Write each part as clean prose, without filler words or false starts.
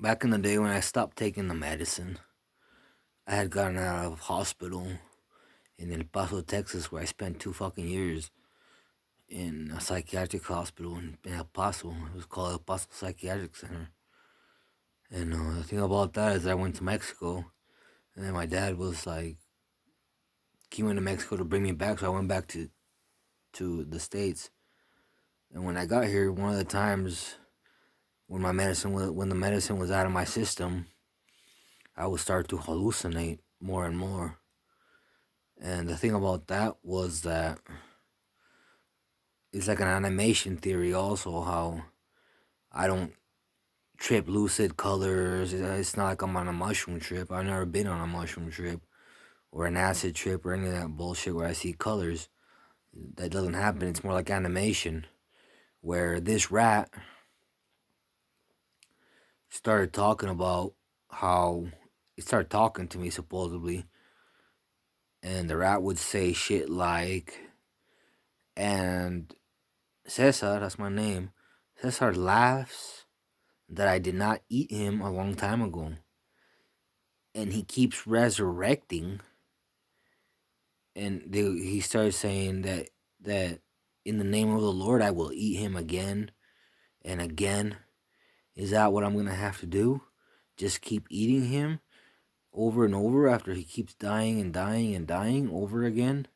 Back in the day when I stopped taking the medicine, I had gotten out of hospital in El Paso, Texas, where I spent 2 fucking years in a psychiatric hospital in El Paso. It was called El Paso Psychiatric Center. And the thing about that is I went to Mexico, and then my dad was like, he went to Mexico to bring me back, so I went back to the States. And when I got here, one of the times when when the medicine was out of my system, I would start to hallucinate more and more. And the thing about that was that it's like an animation theory also, how I don't trip lucid colors. It's not like I'm on a mushroom trip. I've never been on a mushroom trip or an acid trip or any of that bullshit where I see colors. That doesn't happen. It's more like animation, where this rat started talking about how it started talking to me supposedly, and the rat would say shit like, and Cesar, that's my name, Cesar laughs that I did not eat him a long time ago. And he keeps resurrecting, and he started saying that in the name of the Lord I will eat him again and again. Is that what I'm gonna have to do? Just keep eating him over and over after he keeps dying and dying and dying over again?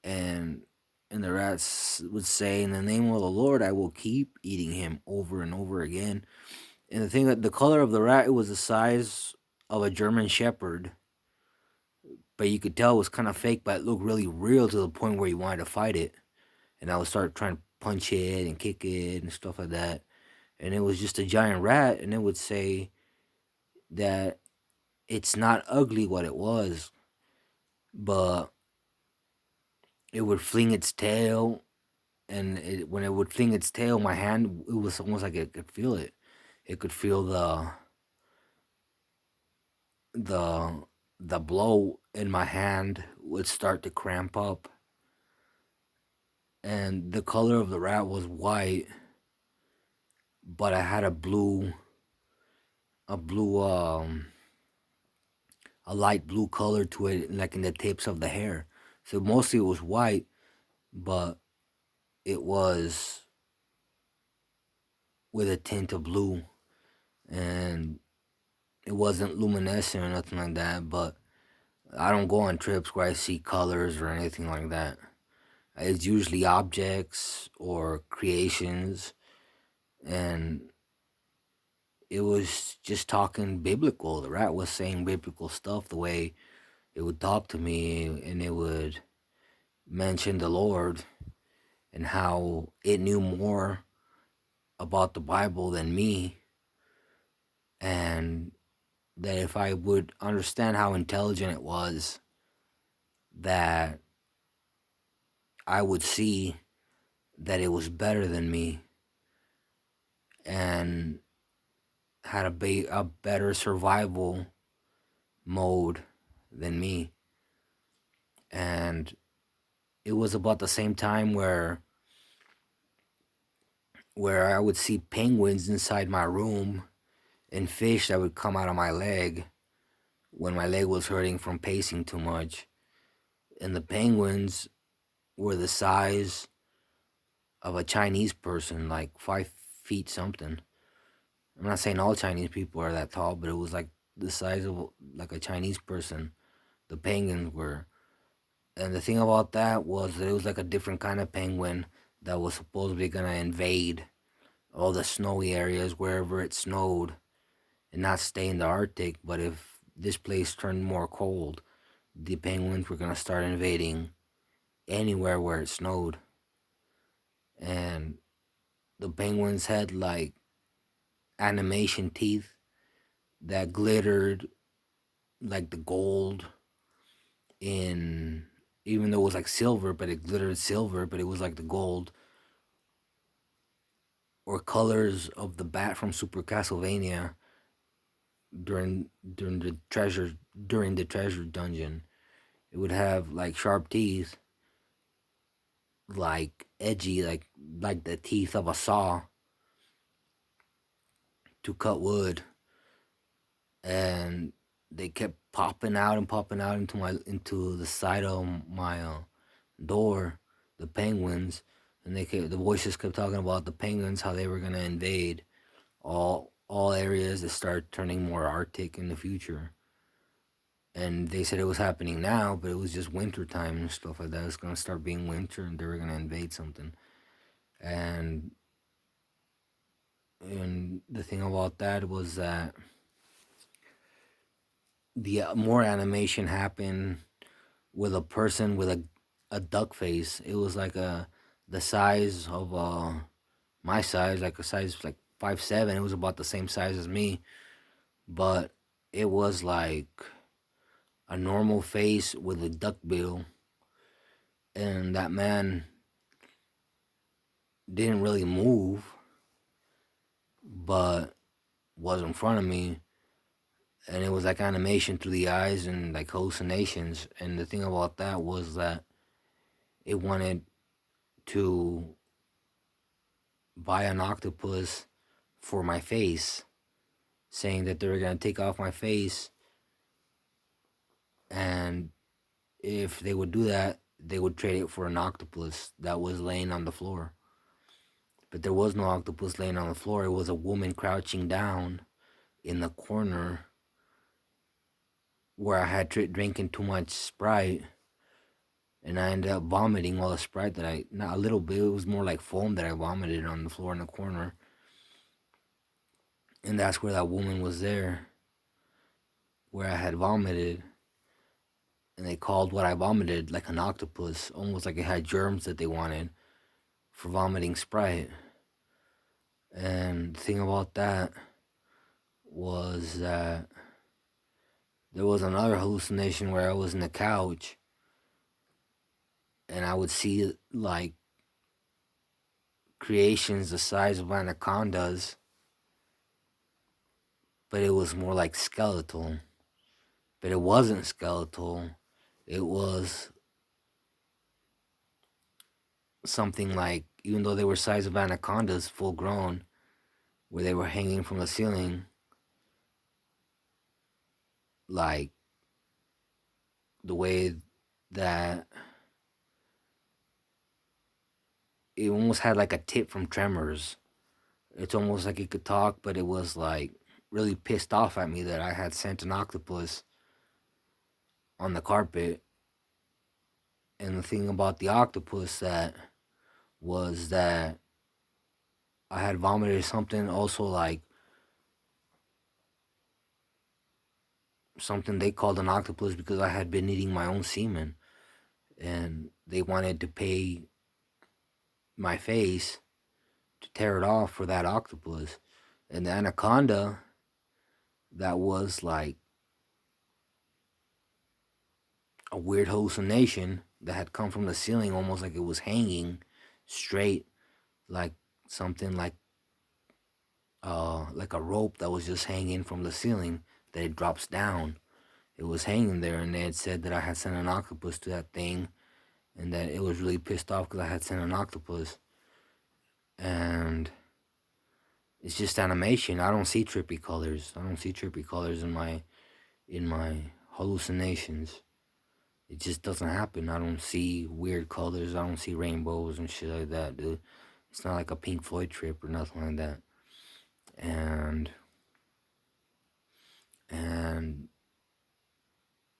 And the rats would say, in the name of the Lord I will keep eating him over and over again. And the thing, that the color of the rat, it was the size of a German Shepherd, but you could tell it was kind of fake, but it looked really real to the point where you wanted to fight it. And I would start trying to punch it and kick it and stuff like that. And it was just a giant rat, and it would say that it's not ugly what it was, but it would fling its tail, and when it would fling its tail, my hand, it was almost like it could feel it. It could feel the the blow in my hand would start to cramp up, and the color of the rat was white, but I had a blue a light blue color to it, like in the tips of the hair. So mostly it was white, but it was with a tint of blue, and it wasn't luminescent or nothing like that. But I don't go on trips where I see colors or anything like that. It's usually objects or creations, and it was just talking biblical. The rat was saying biblical stuff the way it would talk to me, and it would mention the Lord and how it knew more about the Bible than me, and that if I would understand how intelligent it was, that I would see that it was better than me and had a better survival mode than me. And it was about the same time where I would see penguins inside my room and fish that would come out of my leg when my leg was hurting from pacing too much. And the penguins were the size of a Chinese person, like 5 feet something. I'm not saying all Chinese people are that tall, but it was like the size of like a Chinese person. The penguins were. And the thing about that was that it was like a different kind of penguin that was supposedly gonna invade all the snowy areas wherever it snowed and not stay in the Arctic. But if this place turned more cold, the penguins were gonna start invading anywhere where it snowed. And the penguins had like animation teeth that glittered like the gold in, even though it was like silver, but it glittered silver, but it was like the gold or colors of the bat from Super Castlevania during the treasure dungeon. It would have like sharp teeth, like edgy, like the teeth of a saw to cut wood. and they kept popping out and popping out into the side of my door, the penguins, and the voices kept talking about the penguins, how they were gonna invade all areas that start turning more arctic in the future. And they said it was happening now, but it was just winter time and stuff like that. It's gonna start being winter, and they were gonna invade something. And the thing about that was that the more animation happened with a person with a duck face. It was like the size of my size, like a size like 5'7". It was about the same size as me, but it was like a normal face with a duck bill, and that man didn't really move, but was in front of me, and it was like animation through the eyes and like hallucinations. And the thing about that was that it wanted to buy an octopus for my face, saying that they were gonna take off my face, and if they would do that, they would trade it for an octopus that was laying on the floor. But there was no octopus laying on the floor. It was a woman crouching down in the corner where I had drinking too much Sprite, and I ended up vomiting all the Sprite that not a little bit, it was more like foam that I vomited on the floor in the corner. And that's where that woman was there, where I had vomited. And they called what I vomited like an octopus, almost like it had germs that they wanted for vomiting Sprite. And the thing about that was that there was another hallucination where I was in the couch and I would see like creations the size of anacondas, but it was more like skeletal. But it wasn't skeletal. It was something like, even though they were size of anacondas, full grown, where they were hanging from the ceiling, like the way that it almost had like a tip from Tremors. It's almost like it could talk, but it was like really pissed off at me that I had sent an octopus on the carpet. And the thing about the octopus that was that I had vomited something also like something they called an octopus because I had been eating my own semen, and they wanted to pay my face to tear it off for that octopus. And the anaconda that was like a weird hallucination that had come from the ceiling, almost like it was hanging straight, like something like a rope that was just hanging from the ceiling that it drops down. It was hanging there, and they had said that I had sent an octopus to that thing, and that it was really pissed off because I had sent an octopus. And it's just animation. I don't see trippy colors. I don't see trippy colors in my hallucinations. It just doesn't happen. I don't see weird colors. I don't see rainbows and shit like that, dude. It's not like a Pink Floyd trip or nothing like that. And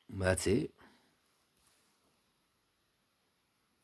that's it.